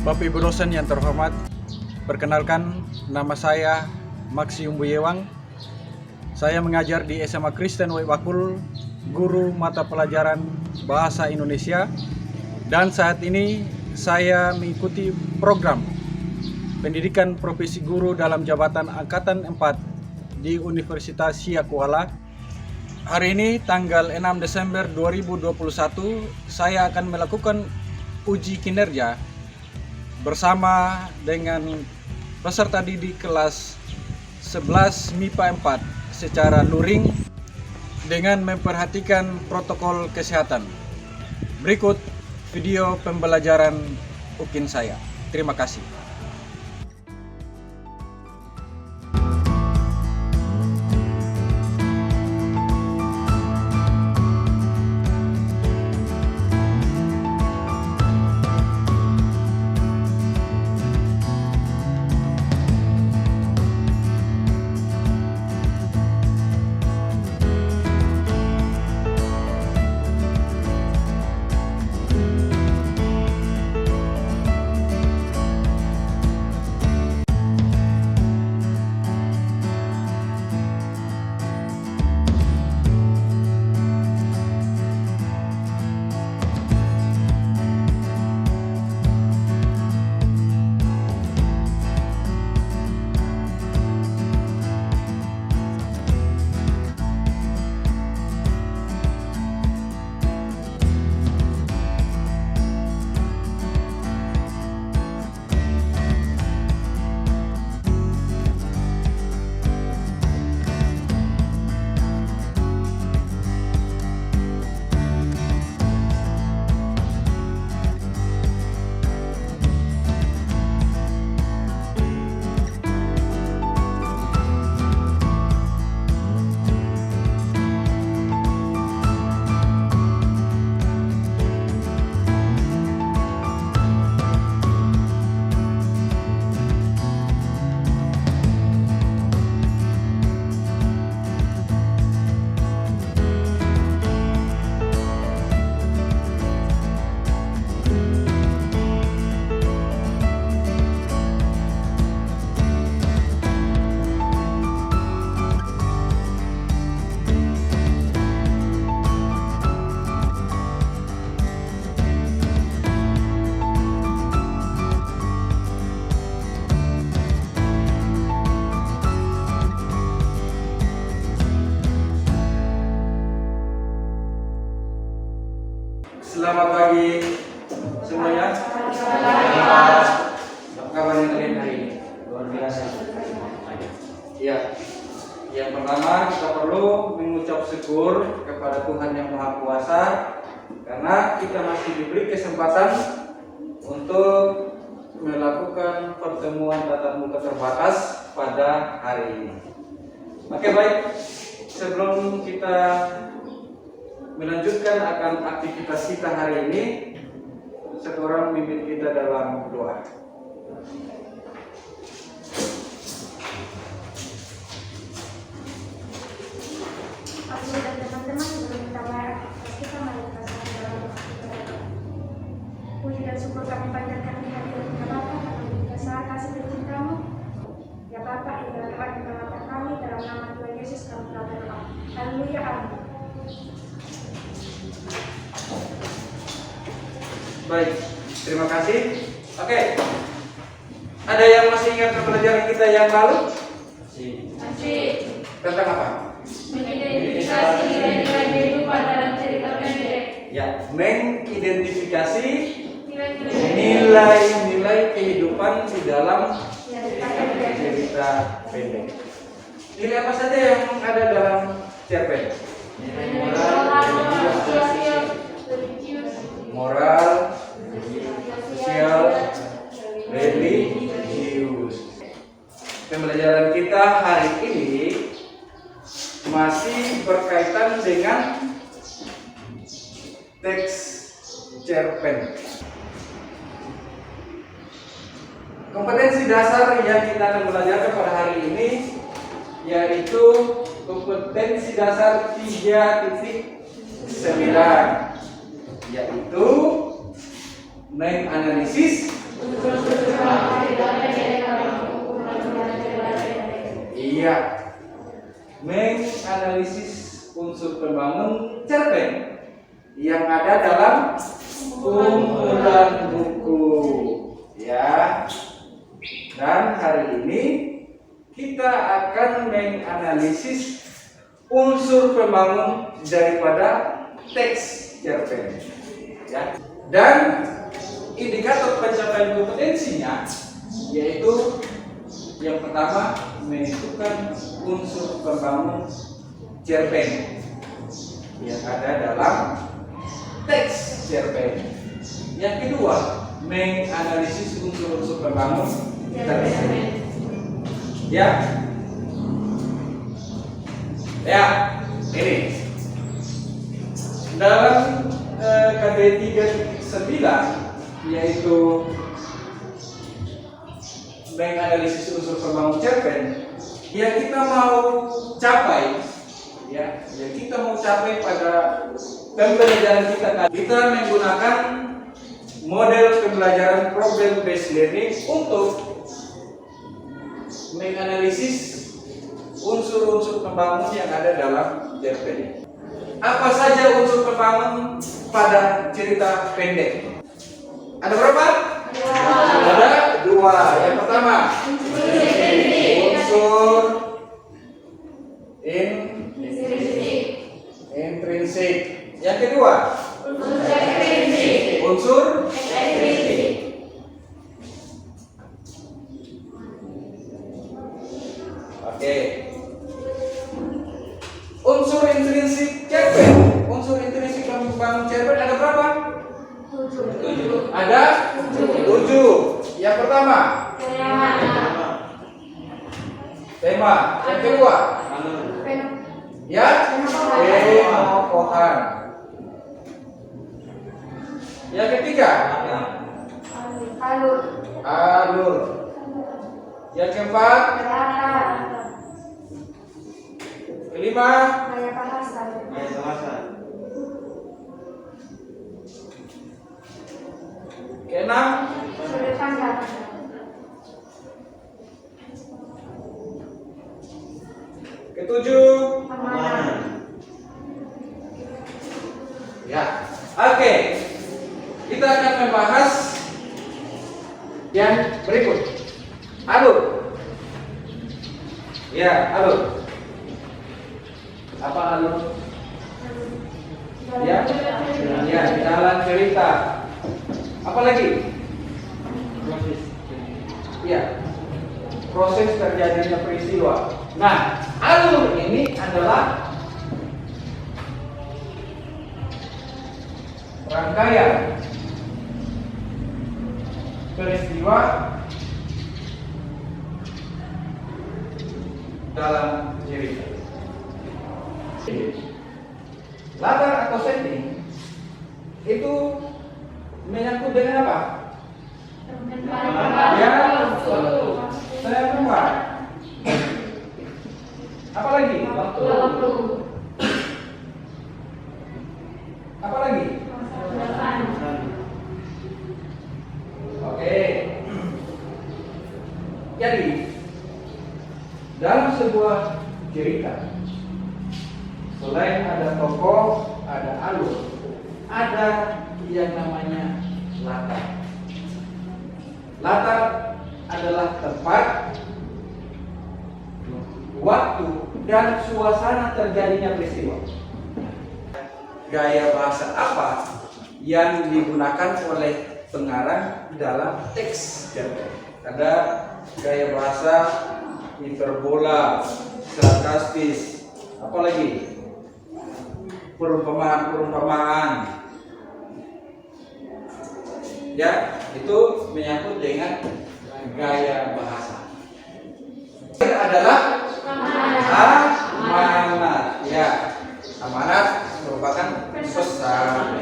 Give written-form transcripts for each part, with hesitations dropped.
Bapak Ibu dosen yang terhormat, perkenalkan nama saya Maxium Buyewang. Saya mengajar di SMA Kristen Wakul, guru mata pelajaran Bahasa Indonesia, dan saat ini saya mengikuti program pendidikan profesi guru dalam jabatan Angkatan 4 di Universitas Siak Kuala. Hari ini tanggal 6 Desember 2021 saya akan melakukan uji kinerja bersama dengan peserta didik kelas 11 MIPA 4 secara luring dengan memperhatikan protokol kesehatan. Berikut video pembelajaran UKIN saya. Terima kasih. Selamat pagi semuanya. Apa kabarnya kalian hari ini? Luar biasa. Ya, yang pertama kita perlu mengucap syukur kepada Tuhan Yang Maha Kuasa karena kita masih diberi kesempatan untuk melakukan pertemuan tatap muka terbatas pada hari ini. Oke, baik. Sebelum kita melanjutkan akan aktivitas kita hari ini, seorang pimpin kita dalam doa. Aku dan teman-teman sebelum kita mulai aktivitas kita, mari kita sama dalam doa. Puji dan syukur kami panjatkan di hadirat Bapa karena besar kasih dan cinta-Mu. Ya Bapa, yang dalam doa dan perawatan kami dalam nama Tuhan Yesus kami telah berdoa. Haleluya, amin. Baik, terima kasih. Oke, ada yang masih ingat pembelajaran kita yang lalu? Masih. Tentang apa? Mengidentifikasi nilai-nilai kehidupan dalam cerita pendek. Ya, mengidentifikasi Nilai-nilai nilai-nilai kehidupan di dalam cerita pendek. Nilai apa saja yang ada dalam cerpen? Moral, sosial, religius. Pembelajaran kita hari ini masih berkaitan dengan teks cerpen. Kompetensi dasar yang kita akan belajar pada hari ini yaitu kompetensi dasar 3.9, yaitu menganalisis Unsur-unsur pembangun cerita pendek dalam kumpulan cerita pendek. Iya. Menganalisis unsur pembangun cerpen yang ada dalam kumpulan buku. Ya. Dan hari ini kita akan menganalisis unsur pembangun daripada teks cerpen. Ya. Dan indikator pencapaian kompetensinya yaitu yang pertama menentukan unsur pembangun cerpen yang ada dalam teks cerpen. Yang kedua, menganalisis unsur-unsur pembangun cerpen. Ya, ini dalam KD 39 yaitu menganalisis unsur pembangun cerpen yang kita mau capai, yang kita mau capai pada pembelajaran kita menggunakan model pembelajaran problem based learning untuk menganalisis unsur-unsur pembangun yang ada dalam cerpen. Apa saja unsur pembangun pada cerita pendek? Ada berapa? Ada dua. Yang pertama, unsur intrinsik. Yang kedua, unsur ekstrinsik. Oke. Unsur intrinsik cerpen. Unsur intrinsik pembangun cerpen ada berapa? 7. Ada 7. Yang pertama, tema. Yang kedua, ya, penokohan. Yang ketiga, alur. Yang keempat, kelima, keenam, ketujuh, ya. Oke, kita akan membahas yang berikut. Alur. Ya, alur. Apa alur? Ya, jalan cerita. Apa lagi? Ya, proses terjadinya peristiwa. Nah, alur ini adalah rangkaian peristiwa dalam cerita. Latar atau setting itu menyangkut dengan apa? Ya, saya tempat. Apa lagi? Waktu. Apa lagi? Oke. Jadi dalam sebuah cerita selain ada tokoh, ada alur, ada yang namanya latar. Latar adalah tempat, waktu, dan suasana terjadinya peristiwa. Gaya bahasa apa yang digunakan oleh pengarang dalam teks cerpen? Ada gaya bahasa hiperbola, sarkastis, apalagi perumpamaan. Ya, itu menyangkut dengan gaya bahasa. Ini adalah amanat. Ya, amanat merupakan pesan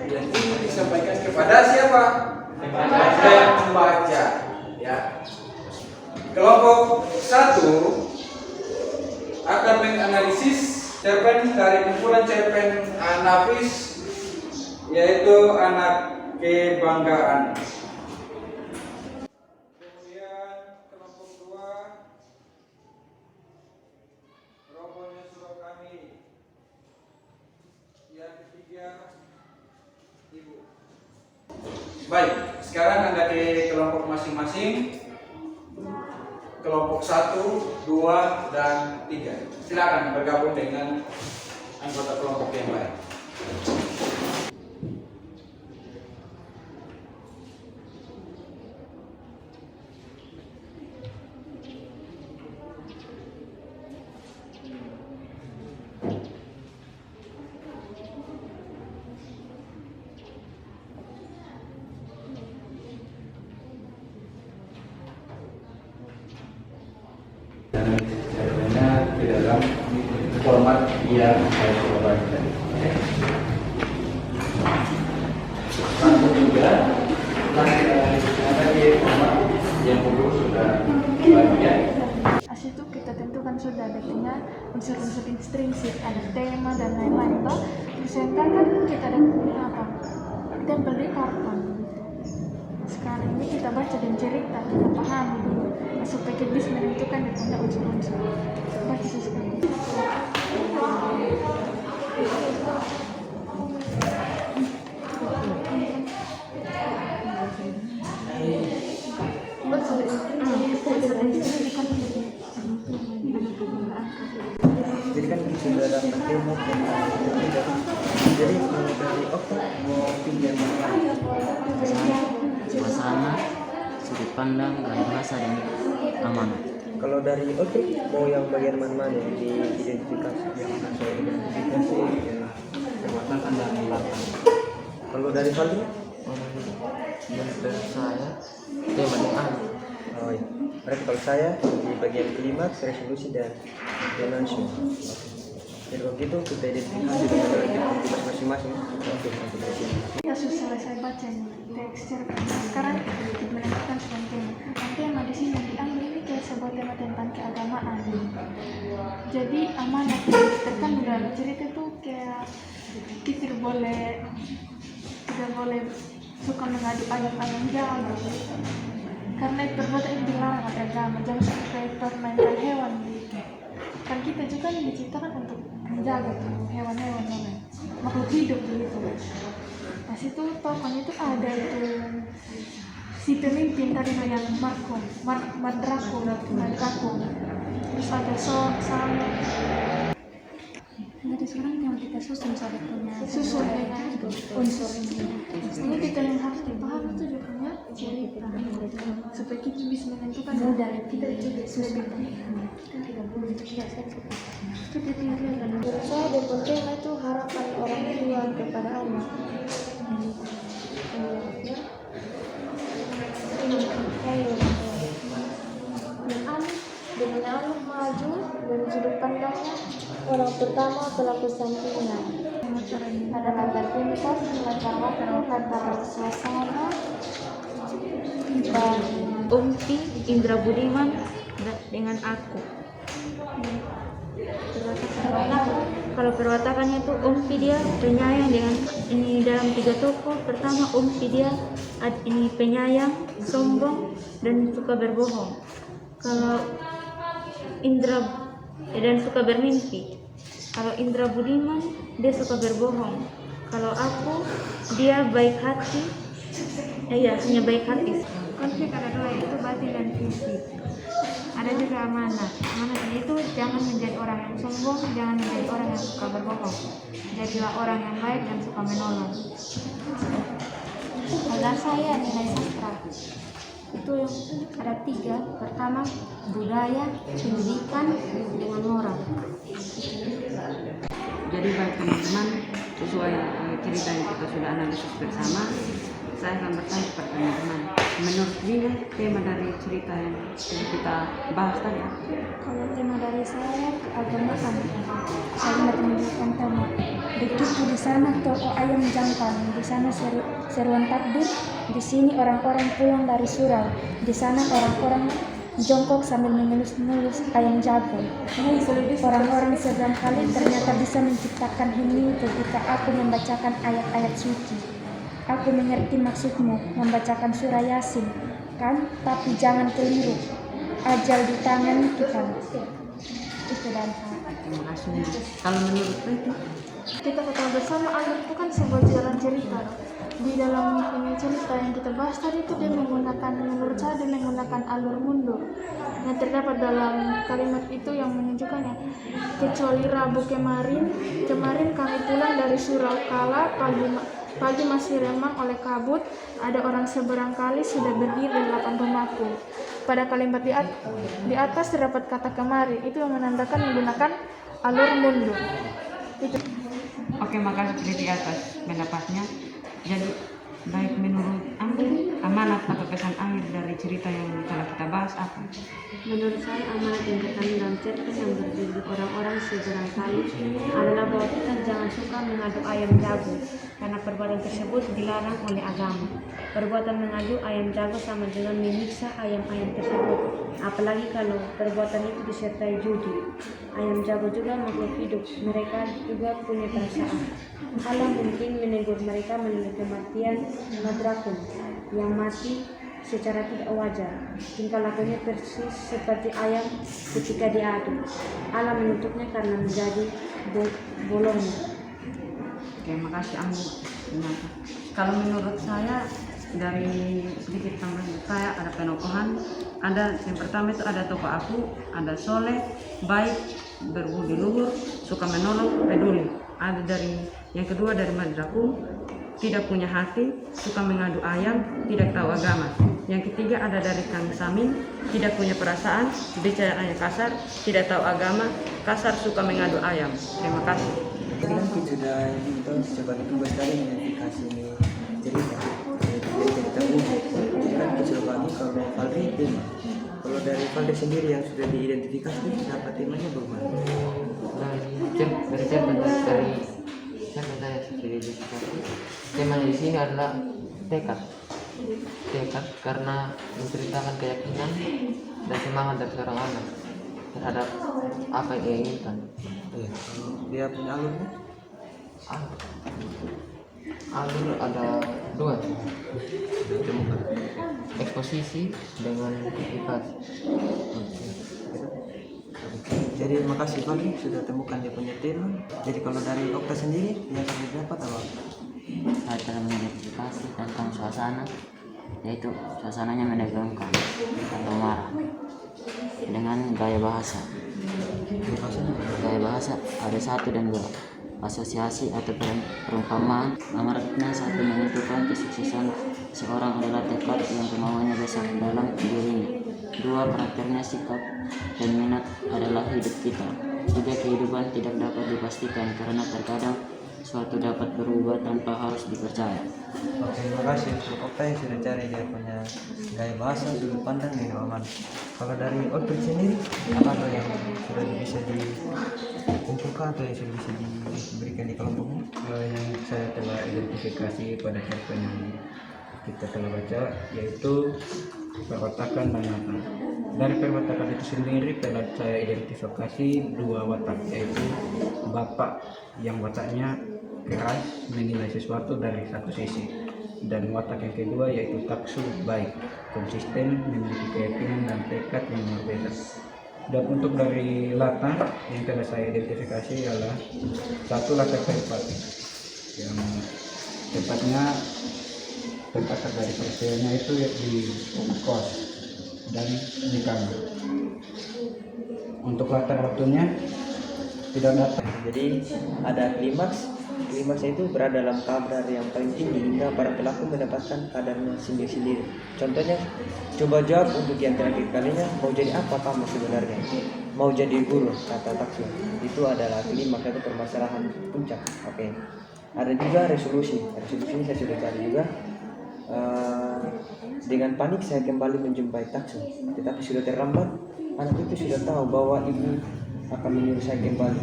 yang ingin disampaikan kepada siapa? Kepada pembaca. Ya. Kelompok 1 akan menganalisis cerpen dari kumpulan cerpen Anafis, yaitu Anak Kebanggaan. Ibu. Baik, sekarang Anda di kelompok masing-masing. Kelompok 1, 2, dan 3. Silakan bergabung dengan anggota kelompok yang lain. Caranya di dalam format yang saya coba tadi. Lalu juga ada di format yang dulu sudah banyak. Hasil itu kita tentukan sudah adanya unsur-unsur intrinsik, ada tema dan lain-lain. Toh presenter kan kita ada apa? Tempel di karton. Sekarang ini kita baca dan cerita, kita pahami dulu supaya kita bisa menentukan dan punya unsur-unsur. Baca sesuatu. Jadi kan sudah ada demo tentang jadi mulai dari mau pinjam suasana, sudut pandang, dan bahasa dan amanah. kalau dari mau yang bagian mana yang diidentifikasi yang saya identifikasi Perbuatan dan belakang. kalau dari Valdi Menurut saya, tema doa. oh iya. Berarti kalau saya di bagian klimaks, resolusi dan announcement. Jadi kalau gitu kita identifikasi dengan aktivitas masing-masing. Oke, sampai di sini. Kita sudah selesai baca teks cerpen. Sekarang kita menentukan sebuah tema. Tema di sini diambil ini kayak sebuah tema tentang keagamaan. Jadi amanat kan dalam cerita itu kayak kita tidak boleh suka mengadu ayam-ayam jauh. Karena perbuatan ini dilarang oleh agama. Jangan sampai permainkan hewan. Kan kita juga diciptakan untuk menjaga hewan-hewan makhluk hidup begitu. Pas itu tokohnya itu ada itu si pemimpin tadi yang Madrako. Terus ada sama ada seorang yang kita susun sampai punya susun dengan unsur ini kita yang harus dipahami itu juga punya cerita supaya kita bisa menentukan mudah kita juga susun kan tidak boleh seperti yang menurut saya depan tema itu harapan orang tua kepada anak dengan anak maju dan sudut pandangnya orang pertama pelaku sampingan ada latar tingkat latar suasana dan Umpi Indra Budiman dengan aku. Kalau perwatakannya itu Umpi dia penyayang dengan ini dalam 3 tokoh. Pertama Umpi dia ini penyayang, sombong dan suka berbohong. Kalau Indra dan suka bermimpi. Kalau Indra Budiman dia suka berbohong. Kalau aku dia baik hati. Hanya baik hati. Konflik ada 2 itu batin dan fisik. Ada juga amanat. Amanat itu jangan menjadi orang yang sombong, jangan menjadi orang yang suka berbohong. Jadilah orang yang baik dan suka menolong. Kalau saya nilai sastra itu ada 3. Pertama budaya, pendidikan, dengan moral. Jadi baik teman-teman, sesuai cerita yang kita sudah analisis bersama, saya akan bertanya kepada teman-teman, menurut Dina tema dari cerita yang kita bahas tadi apa? Kalau tema dari saya keagamaan, saya menunjukkan tema. Begitu di sana toko ayam jantan, di sana seruan takbir, di sini orang-orang pulang dari surau, di sana orang-orang jongkok sambil mengelus-ngelus ayam jago. Orang-orang seberang kali ternyata bisa menciptakan hening ketika aku membacakan ayat-ayat suci. Aku mengerti maksudmu membacakan surah Yasin, kan? Tapi jangan keliru. Ajal di tangan kita. Itu dan Terima kasih. Kalau menurut itu Kita ketahui bersama alur itu kan sebuah jalan cerita. Di dalam ini cerita yang kita bahas tadi itu dia menggunakan, menurut saya dia menggunakan alur mundur yang terdapat dalam kalimat itu yang menunjukkannya. Kecuali Rabu kemarin kami pulang dari Suraukala, pagi masih remang oleh kabut, ada orang seberang kali sudah berdiri di hadapan rumahku. Pada kalimat di atas terdapat kata kemarin, itu yang menandakan menggunakan alur mundur. Itu. Oke, maka seperti di atas pendapatnya. Jadi baik menurut Anda amanat atau pesan akhir dari cerita yang telah kita bahas apa? Menurut saya amanat yang terkandung dalam cerita yang berjudul orang-orang seberang kali adalah bahwa kita jangan suka mengadu ayam jago, karena perbuatan tersebut dilarang oleh agama. Perbuatan mengadu ayam jago sama dengan menyiksa ayam-ayam tersebut, apalagi kalau perbuatan itu disertai judi. Ayam jago juga makhluk hidup, mereka juga punya perasaan. Allah mungkin menegur mereka melalui kematian madrakum yang mati secara tidak wajar. Tingkah lakunya persis seperti ayam ketika diadu. Allah menutupnya karena menjadi bolongnya. Oke, makasih Ambu. Kalau menurut saya dari sedikit tambahan saya ada penokohan. Ada yang pertama itu ada tokoh aku, ada soleh, baik, berbudi luhur, suka menolong, peduli. Ada dari yang kedua dari madrakum, tidak punya hati, suka mengadu ayam, tidak tahu agama. Yang ketiga ada dari Kang Samin, tidak punya perasaan, bicaranya kasar, tidak tahu agama, kasar, suka mengadu ayam. Terima kasih. Tadi kan kita sudah itu coba tugas kali identifikasi ini cerita umum. Jadi kan kita sudah bagi kalau Valdi tema. Kalau dari Valdi sendiri yang sudah diidentifikasi siapa temanya bagaimana? Dari cerita saya sudah identifikasi. Temanya di sini adalah tekad karena menceritakan keyakinan dan semangat dari seorang anak terhadap apa yang ia inginkan. Iya. Dia punya alurnya? Alur ada dua, eksposisi dengan motivasi. Jadi makasih Valdi sudah temukan dia punya tema. Jadi kalau dari Okta sendiri yang sudah dapat apa? Saya telah mengidentifikasi tentang suasana, yaitu suasananya menegangkan atau marah dengan gaya bahasa. Gaya bahasa ada 1 dan 2. Asosiasi atau perumpamaan. Amanatnya 1 menentukan kesuksesan seorang adalah tekad yang kemauannya besar dalam dirinya. 2 karakternya, sikap dan minat adalah hidup kita. 3 kehidupan tidak dapat dipastikan karena terkadang suatu dapat berubah tanpa harus dipercaya. Oke, terima kasih untuk Okta yang sudah cari dia punya gaya bahasa, sudut pandang yang aman. Kalau dari Okta sendiri, apa yang sudah bisa dikumpulkan atau yang sudah bisa diberikan di kelompoknya? Yang saya telah identifikasi pada cerpen yang kita telah baca yaitu perwatakan dan watak. Dari perwatakan itu sendiri telah saya identifikasi 2 watak, yaitu bapak yang wataknya keras menilai sesuatu dari satu sisi, dan watak yang kedua yaitu taksu baik, konsisten, memiliki keyakinan dan tekad yang luar biasa. Dan untuk dari latar yang telah saya identifikasi adalah 1 latar tempat yang tepatnya tempat dari peristiwanya itu di kos dan di kamar. Untuk latar waktunya tidak dapat. Jadi ada klimaksnya itu berada dalam kadar yang paling tinggi hingga para pelaku mendapatkan kadarnya sendiri-sendiri. Contohnya, coba jawab untuk yang terakhir kalinya, mau jadi apa kamu sebenarnya? Mau jadi guru, kata Taksu. Itu adalah klimaks atau permasalahan puncak. Oke. Ada juga resolusi ini saya sudah cari juga. Dengan panik saya kembali menjumpai Taksu, tetapi sudah terlambat. Anak itu sudah tahu bahwa ibu akan menyuruh saya kembali.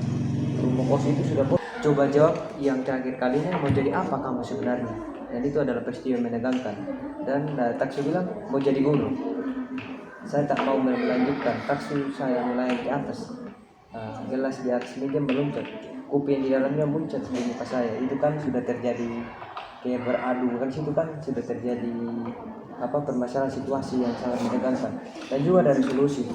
Rumah kos itu sudah coba jawab yang terakhir kalinya, mau jadi apa kamu sebenarnya? Dan itu adalah peristiwa menegangkan. Dan Taksu bilang mau jadi guru. Saya tak mau melanjutkan. Taksu saya mulai ke atas. Gelas di atas meja meluncat. Kopi yang di dalamnya muncul di muka saya. Itu kan sudah terjadi kayak beradu kan, situ kan sudah terjadi permasalahan situasi yang sangat menegangkan. Dan juga ada resolusi.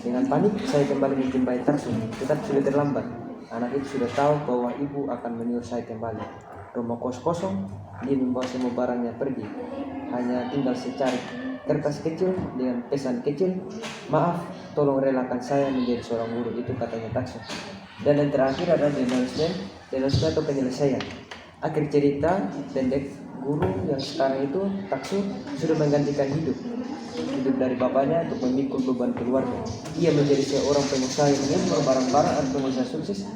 Dengan panik saya kembali menjumpai Taksu, tetap sudah terlambat. Anak itu sudah tahu bahwa ibu akan menyuruh saya kembali. Rumah kos kosong, dia membawa semua barangnya pergi. Hanya tinggal secari kertas kecil dengan pesan kecil, maaf, tolong relakan saya menjadi seorang guru, itu katanya Taksu. Dan yang terakhir adalah denouncement atau penyelesaian. Akhir cerita pendek, guru yang sekarang itu Taksu sudah menggantikan hidup dari bapaknya untuk memikul beban keluarga. Ia menjadi seorang pengusaha yang mengimpor barang-barang atau pengusaha sukses,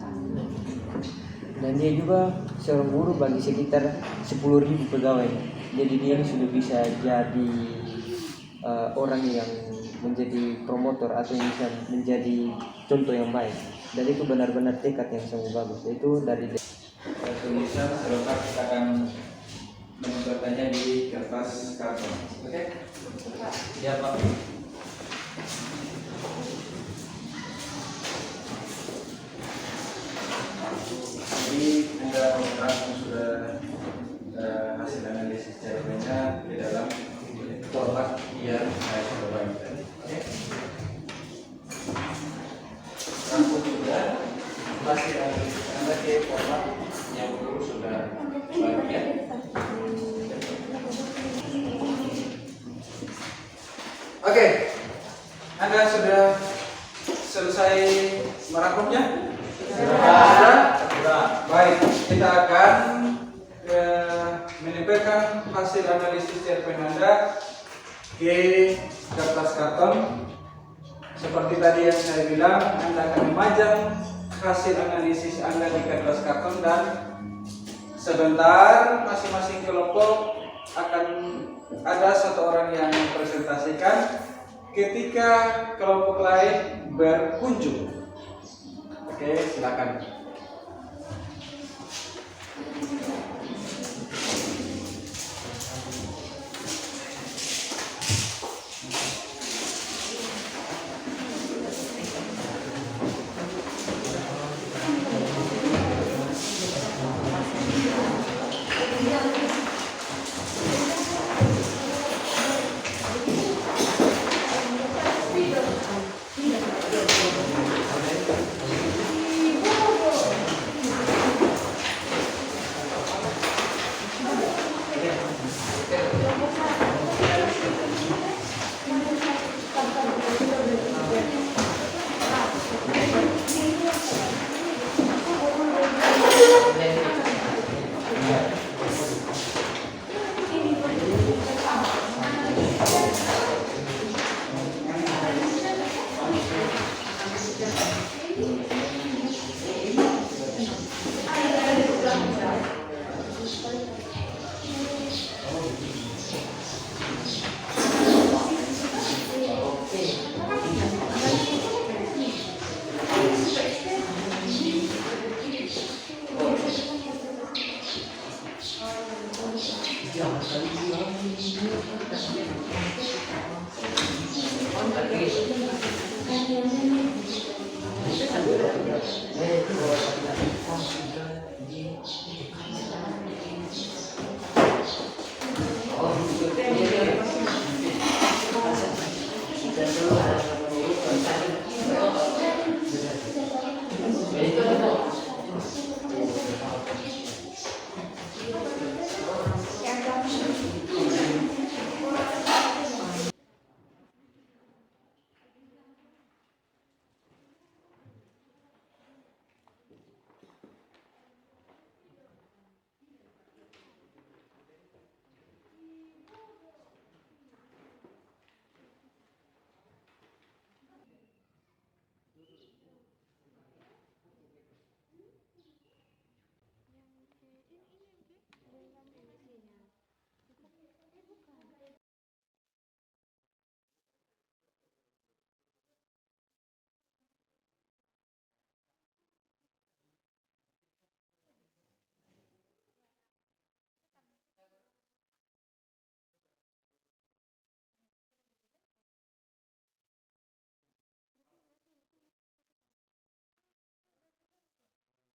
dan dia juga seorang guru bagi sekitar 10.000 pegawai. Jadi dia ini sudah bisa jadi orang yang menjadi promotor atau yang bisa menjadi contoh yang baik. Dan itu benar-benar tekad yang sangat bagus. Itu dari tulisan selengkap kita akan mencobatnya di kertas karton. Oke? Ya Pak. Jadi Anda menerangkan sudah hasil analisis jawabannya di dalam format yang saya sudah bagikan. Oke? Rangkum sudah hasil analisis Anda ke format yang guru sudah bagikan. Oke, Anda sudah selesai merangkumnya? Sudah. Baik, kita akan menempelkan hasil analisis cerpen Anda ke kertas karton. Seperti tadi yang saya bilang, Anda akan memajang hasil analisis Anda di kertas karton dan sebentar masing-masing kelompok akan ada satu orang yang mempresentasikan ketika kelompok lain berkunjung. Oke, silakan.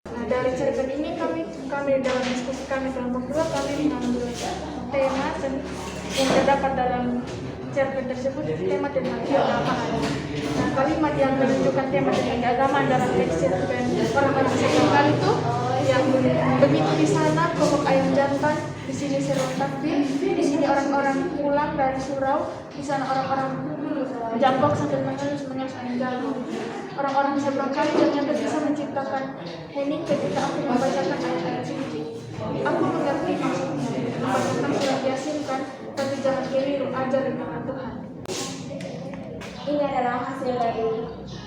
Nah, dari cerpen ini kami kami dalam diskusi kami kelompok 2 kami mengambil tema yang terdapat dalam cerpen tersebut, tema tentang keagamaan. Nah, kalimat yang menunjukkan tema tentang keagamaan dalam teks cerpen orang-orang sekolah itu yang begitu di sana pokok ayam jantan, di sini seruan takbir, di sini orang-orang pulang dari surau, di sana orang-orang jambok sambil mengelus ayam jago. Orang-orang seberang kali ternyata bisa menciptakan hening ketika aku membacakan ayat-ayat suci. Aku mengerti maksudnya, membacakan surat Yasin kan, tapi jangan keliru ajar dengan Tuhan. Ini adalah hasil dari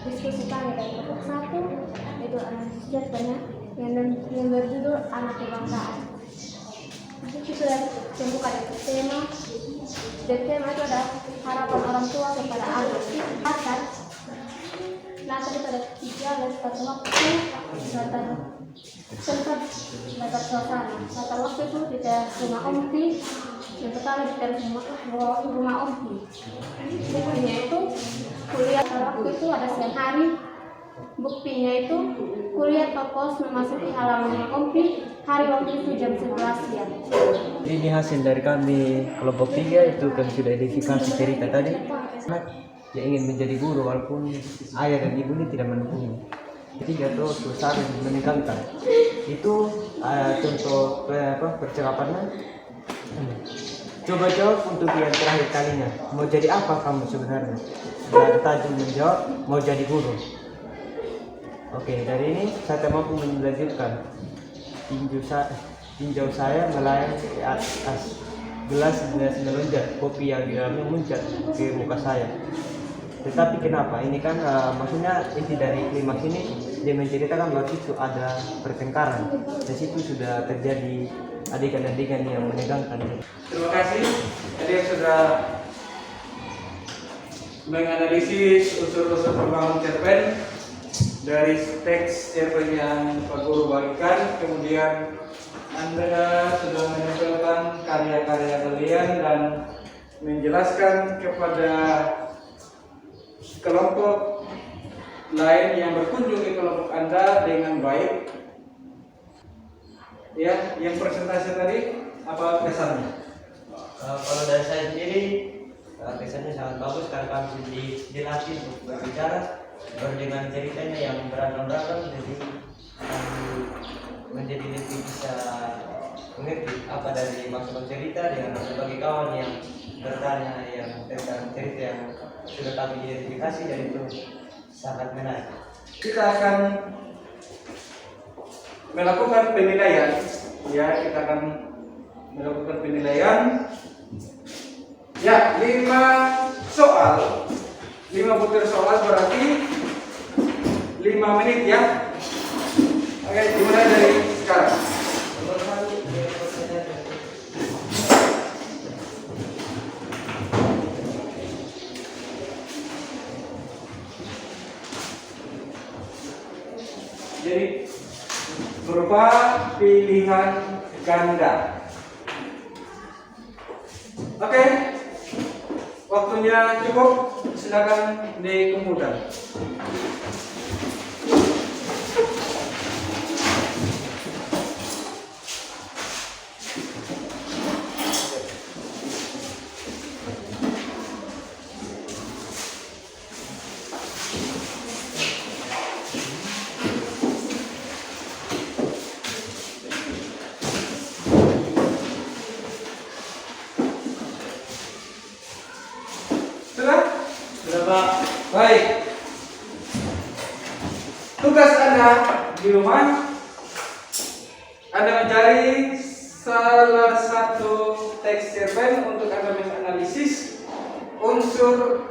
diskusi kami dari kelompok 1, yaitu analisis cerpennya yang berjudul Anak Kebangsaan. Itu sudah ditemukan itu tema, dan tema itu adalah harapan orang tua kepada anak. Akan latar pada 13 pada waktu sempat dapat suasana. Pada waktu itu di teras rumah Ompi, yang pertama di teras rumah Ompi. Buktinya itu kuliah pada waktu itu ada siang hari. Buktinya itu kuliah Tokos memasuki halaman rumah Ompi hari waktu itu jam 11 siang. Ini hasil dari kami kelompok 3 itu kami sudah identifikasi cerita tadi. Anak yang ingin menjadi guru walaupun ayah dan ibu ini tidak mendukung. Ketiga itu suasana yang menegangkan. Itu contoh percakapannya. Coba jawab untuk yang terakhir kalinya. Mau jadi apa kamu sebenarnya? Dan Tajul menjawab mau jadi guru. Oke, dari ini saya tak mampu melanjutkan. Tinjau saya melayang ke atas gelas melonjak, kopi yang di dalamnya muncrat ke muka saya. Tetapi kenapa? Ini kan maksudnya inti dari klimaks ini dia menceritakan bahwa itu ada pertengkaran. Di situ sudah terjadi adegan-adegan yang menegangkan. Terima kasih tadi yang sudah menganalisis unsur-unsur pembangun cerpen dari teks cerpen yang Pak Guru bagikan. Kemudian Anda sudah menyampaikan karya-karya kalian dan menjelaskan kepada kelompok lain yang berkunjung di kelompok Anda dengan baik. Ya, yang presentasi tadi apa kesannya? Kalau dari saya sendiri kesannya sangat bagus karena kami dilatih untuk berbicara dengan ceritanya yang beragam-ragam, jadi menjadi lebih bisa mengerti apa dari maksud cerita dengan berbagai kawan yang bertanya yang tentang cerita yang sudah kami identifikasi, dan itu sangat menarik. Kita akan melakukan penilaian, ya, kita akan melakukan penilaian. Ya, 5 soal, 5 butir soal berarti 5 menit ya. Oke, dimulai dari sekarang. Jadi berupa pilihan ganda. Oke, waktunya cukup, silakan dikumpulkan. Sudah Pak? Baik. Tugas Anda di rumah, Anda mencari salah satu teks cerpen untuk Anda menganalisis unsur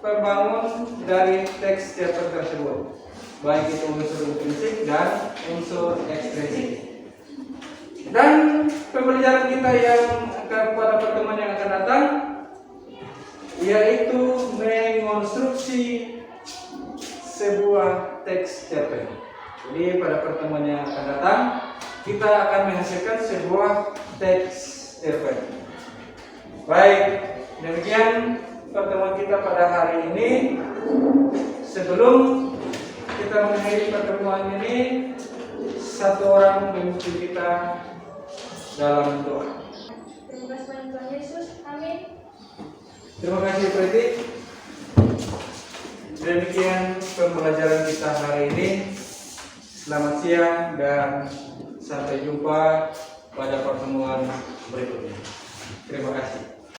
pembangun dari teks cerpen tersebut, baik itu unsur intrinsik dan unsur ekstrinsik. Dan pembelajaran kita yang pada pertemuan yang akan datang yaitu mengonstruksi sebuah teks cerpen. Jadi pada pertemuan yang akan datang kita akan menghasilkan sebuah teks cerpen. Baik, demikian pertemuan kita pada hari ini. Sebelum kita mengakhiri pertemuan ini, satu orang memimpin kita dalam doa. Terima kasih banyak Tuhan Yesus. Amin. Terima kasih Preti. Demikian pembelajaran kita hari ini. Selamat siang dan sampai jumpa pada pertemuan berikutnya. Terima kasih.